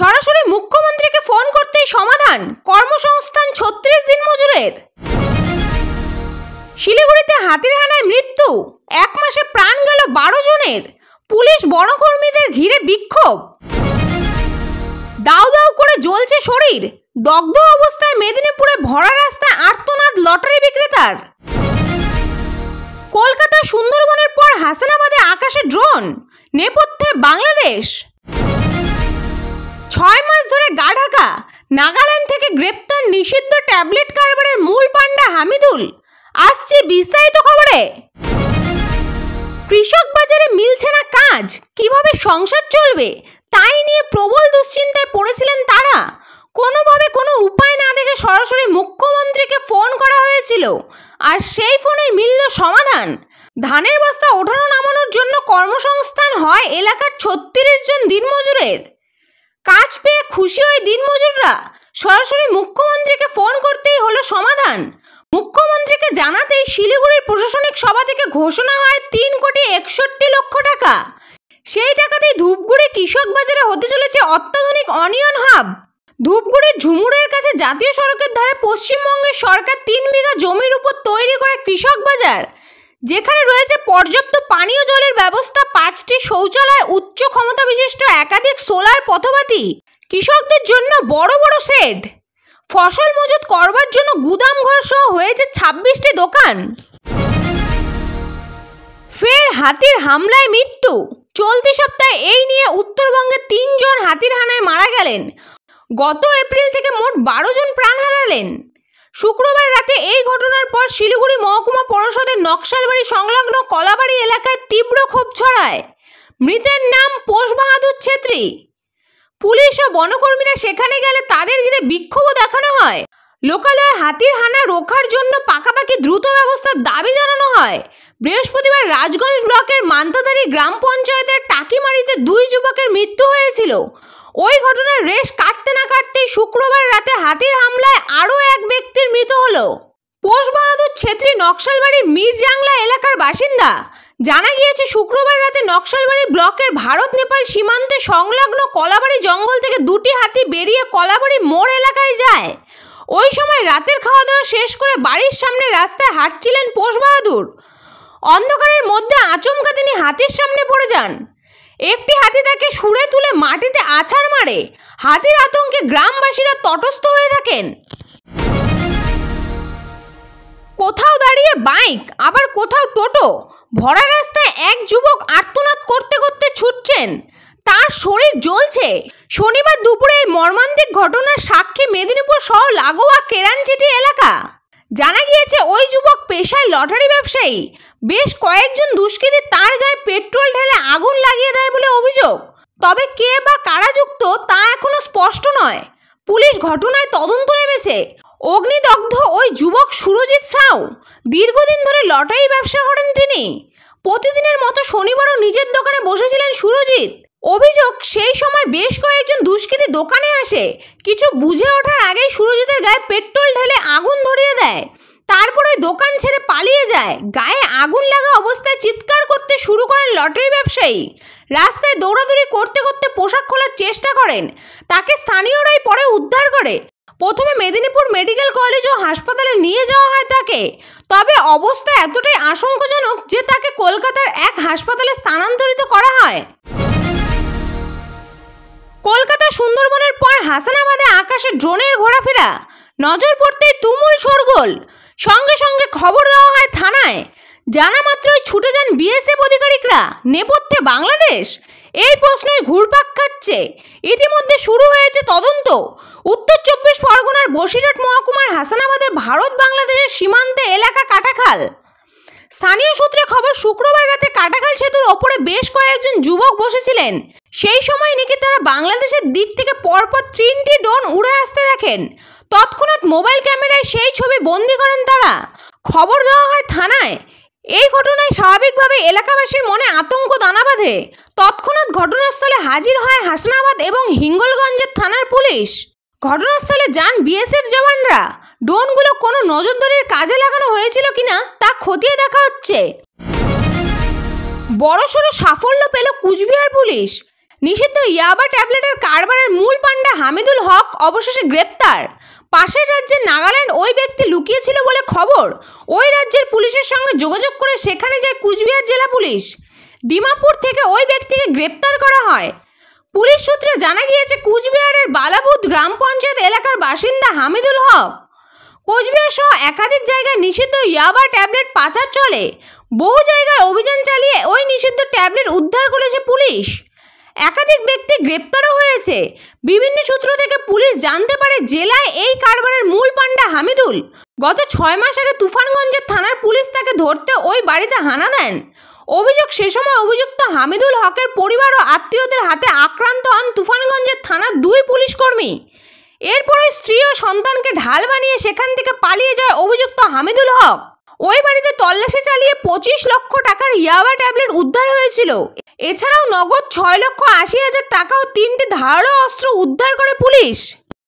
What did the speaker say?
সরাসরি মুখ্যমন্ত্রীকে ফোন করতেই সমাধান, কর্মসংস্থান 36 দিন মজুরের। শিলিগুড়িতে হাতির হানায় মৃত্যু, 1 মাসে প্রাণ গেল 12 জনের, পুলিশ বনকর্মীদের ঘিরে বিক্ষোভ। দাউ দাউ করে জ্বলছে শরীর, দগ্ধ অবস্থায় মেদিনীপুরে ভরা রাস্তায় আর্তনাদ লটারি বিক্রেতার। কলকাতা সুন্দরবনের পর হাসানাবাদে আকাশে ড্রোন, নেপথ্যে বাংলাদেশ। 6 মাস ধরে গা ঢাকা, নাগাল্যান্ড থেকে গ্রেপ্তার নিষিদ্ধ ট্যাবলেট কারবারের মূল পান্ডা হামিদুল। আসছে বিস্তারিত খবরে। কৃষক বাজারে মিলছে না কাজ, কিভাবে সংসার চলবে তাই নিয়ে প্রবল দুশ্চিন্তায় পড়েছিলেন তারা। কোনোভাবে কোনো উপায় না দেখে সরাসরি মুখ্যমন্ত্রীকে ফোন করা হয়েছিল, আর সেই ফোনেই মিলল সমাধান। ধানের বস্তা ওঠানো নামানোর জন্য কর্মসংস্থান হয় এলাকার 36 জন দিনমজুরের। কাজ পেয়ে খুশি ওই দিনমজুররা সরাসরি মুখ্যমন্ত্রীকে ফোন করতেই হলো সমাধান। মুখ্যমন্ত্রীকে জানাতেই শিলিগুড়ির প্রশাসনিক সভা থেকে ঘোষণা হয় 3,61,00,000 টাকা। সেই টাকাতেই ধূপগুড়ি কৃষক বাজারে হতে চলেছে অত্যাধুনিক অনিয়ন হাব। ধূপগুড়ির ঝুমুরের কাছে জাতীয় সড়কের ধারে পশ্চিমবঙ্গের সরকার 3 বিঘা জমির উপর তৈরি করে কৃষক বাজার, যেখানে রয়েছে পর্যাপ্ত পানীয় জলের ব্যবস্থা, 5টি শৌচালয়, উচ্চ ক্ষমতা বিশিষ্ট একাধিক সোলার পথবাতি, কৃষকদের জন্য বড় বড় শেড, ফসল মজুত করবার জন্য গুদাম ঘর সহ হয়েছে 26টি দোকান। ফের হাতির হামলায় মৃত্যু, চলতি সপ্তাহে এই নিয়ে উত্তরবঙ্গে 3 জন হাতির হানায় মারা গেলেন। গত এপ্রিল থেকে মোট 12 জন প্রাণ হারালেন। শুক্রবার রাতে এই ঘটনার পর শিলিগুড়ি মহকুমা পরিষদের নকশালবাড়ি সংলগ্ন কলাবাড়ি এলাকায় তীব্র ক্ষোভ ছড়ায়। মৃতের নাম পোষ বাহাদুর ছেত্রী। পুলিশ ও বনকর্মীরা সেখানে গেলে তাদের ঘিরে বিক্ষোভও দেখানো হয়। লোকালয়ে হাতির হানা রোখার জন্য পাকাপাকি দ্রুত ব্যবস্থার দাবি জানানো হয়। বৃহস্পতিবার রাজগঞ্জ ব্লকের মান্তাদারি গ্রাম পঞ্চায়েতের টাকিমারিতে 2 যুবকের মৃত্যু হয়েছিল। ওই ঘটনার রেশ কাটতে না কাটতেই শুক্রবার রাতে হাতির হামলায় আরও 1 ব্যক্তির মৃত্যু হলো। পোষ বাহাদুর ছেত্রী নকশালবাড়ি মিরজাংলা এলাকার বাসিন্দা। জানা গিয়েছে শুক্রবার রাতে নকশালবাড়ি ব্লকের ভারত নেপাল সীমান্তে সংলগ্ন কলাবাড়ি জঙ্গল থেকে 2টি হাতি বেরিয়ে কলাবাড়ি মোড় এলাকায় যায়। ওই সময় রাতের খাওয়া দাওয়া শেষ করে বাড়ির সামনে রাস্তায় হাঁটছিলেন পোষ বাহাদুর। অন্ধকারের মধ্যে আচমকা তিনি হাতির সামনে পড়ে যান। একটি হাতি তাকে ছুঁড়ে তুলে মাটিতে আছাড় মারে। হাতির আতঙ্কে গ্রামবাসীরা তটস্থ হয়ে থাকেন। কোথাও দাঁড়িয়ে বাইক, আবার কোথাও টোটো, ভরা রাস্তায় এক যুবক আর্তনাদ করতে করতে ছুটছেন, তার শরীর জ্বলছে। শনিবার দুপুরে এই মর্মান্তিক ঘটনার সাক্ষী মেদিনীপুর সহ লাগোয়া কেরানচিটি এলাকা। জানা গিয়েছে ওই যুবক পেশায় লটারি ব্যবসায়ী। বেশ কয়েকজন দুষ্কৃতী তার গায়ে পেট্রোল ঢেলে আগুন লাগিয়ে দেয় বলে অভিযোগ। তবে কে বা কারা যুক্ত তা এখনো স্পষ্ট নয়। পুলিশ ঘটনায় তদন্ত নেমেছে। অগ্নিদগ্ধ ওই যুবক সুরজিৎ সাউ। দীর্ঘদিন ধরে লটারি ব্যবসা করেন তিনি। প্রতিদিনের মতো শনিবারও নিজের দোকানে বসেছিলেন সুরজিৎ। অভিযোগ, সেই সময় বেশ কয়েকজন দুষ্কৃতী দোকানে আসে। কিছু বুঝে ওঠার আগেই সুরজিতের গায়ে পেট্রোল ঢেলে আগুন ধরিয়ে দেয়। তারপরে দোকান ছেড়ে পালিয়ে যায়। গায়ে আগুন লাগা অবস্থায় চিৎকার করতে শুরু করেন লটারি ব্যবসায়ী। রাস্তায় দৌড়াদৌড়ি করতে করতে পোশাক খোলার চেষ্টা করেন। তাকে স্থানীয়রাই পরে উদ্ধার করে। প্রথমে মেদিনীপুর মেডিকেল কলেজ ও হাসপাতালে নিয়ে যাওয়া হয় তাকে। তবে অবস্থা এতটাই আশঙ্কাজনক যে তাকে কলকাতার এক হাসপাতালে স্থানান্তরিত করা হয়। কলকাতা সুন্দরবনের পর হাসানাবাদে আকাশে ড্রোনের ঘোরাফেরা, নজর পড়তেই তুমুল শোরগোল। সঙ্গে সঙ্গে খবর দেওয়া হয় থানায়। জানা মাত্রই ছুটে যান বিএসএফ আধিকারিকরা। নেপথ্যে বাংলাদেশ? এই প্রশ্নই ঘুরপাক খাচ্ছে। ইতিমধ্যে শুরু হয়েছে তদন্ত। উত্তর 24 পরগনার বসিরহাট মহকুমার হাসানাবাদের ভারত বাংলাদেশের সীমান্তে এলাকা কাটাখাল। স্থানীয় সূত্রে খবর, শুক্রবার রাতে কাটাখাল সেতুর ওপরে বেশ কয়েকজন যুবক বসেছিলেন। সেই সময় নাকি তারা বাংলাদেশের দিক থেকে পরপর 3টি ড্রোন উড়ে আসতে দেখেন। তৎক্ষণাৎ মোবাইল ক্যামেরায় সেই ছবি বন্দি করেন তারা। খবর দেওয়া হয় থানায়। এই ঘটনায় স্বাভাবিকভাবে এলাকাবাসীর মনে আতঙ্ক দানা বাঁধে। তৎক্ষণাৎ ঘটনাস্থলে হাজির হয় হাসানাবাদ এবং হিঙ্গলগঞ্জের থানার পুলিশ। ঘটনাস্থলে যান বিএসএফ জওয়ানরা। ড্রোনগুলো কোনো নজরদারির কাজে লাগানো হয়েছিল কিনা তা খতিয়ে দেখা হচ্ছে। বড়সড় সাফল্য পেল কুচবিহার পুলিশ। নিষিদ্ধ ইয়াবা ট্যাবলেটের কারবারের মূল পান্ডা হামিদুল হক অবশেষে গ্রেপ্তার। পাশের রাজ্যের নাগাল্যান্ড ওই ব্যক্তি লুকিয়েছিল বলে খবর। ওই রাজ্যের পুলিশের সঙ্গে যোগাযোগ করে সেখানে যায় কুচবিহার জেলা পুলিশ। ডিমাপুর থেকে ওই ব্যক্তিকে গ্রেপ্তার করা হয়। পুলিশ সূত্রে জানা গিয়েছে কুচবিহারের বালাবুদ গ্রাম পঞ্চায়েত এলাকার বাসিন্দা হামিদুল হক। কোচবিহার সহ একাধিক জায়গায় নিষিদ্ধ ইয়াবা ট্যাবলেট পাচার চলে। বহু জায়গায় অভিযান চালিয়ে ওই নিষিদ্ধ ট্যাবলেট উদ্ধার করেছে পুলিশ। একাধিক ব্যক্তি গ্রেপ্তারও হয়েছে। বিভিন্ন সূত্র থেকে পুলিশ জানতে পারে জেলায় এই কারবারের মূল পান্ডা হামিদুল। গত 6 মাস আগে তুফানগঞ্জের থানার পুলিশ তাকে ধরতে ওই বাড়িতে হানা দেন। অভিযোগ, সে সময় অভিযুক্ত হামিদুল হকের পরিবার ও আত্মীয়দের হাতে আক্রান্ত হন তুফানগঞ্জের থানার 2 পুলিশ কর্মী। এরপর ওই স্ত্রী ও সন্তানকে ঢাল বানিয়ে সেখান থেকে পালিয়ে যায় অভিযুক্ত হামিদুল হক। ওই বাড়িতে তল্লাশি চালিয়ে 25 লক্ষ টাকার ইয়াবা ট্যাবলেট উদ্ধার হয়েছিল। এছাড়াও নগদ 6,80,000 টাকা ও 3টি ধারালো অস্ত্র উদ্ধার করে পুলিশ।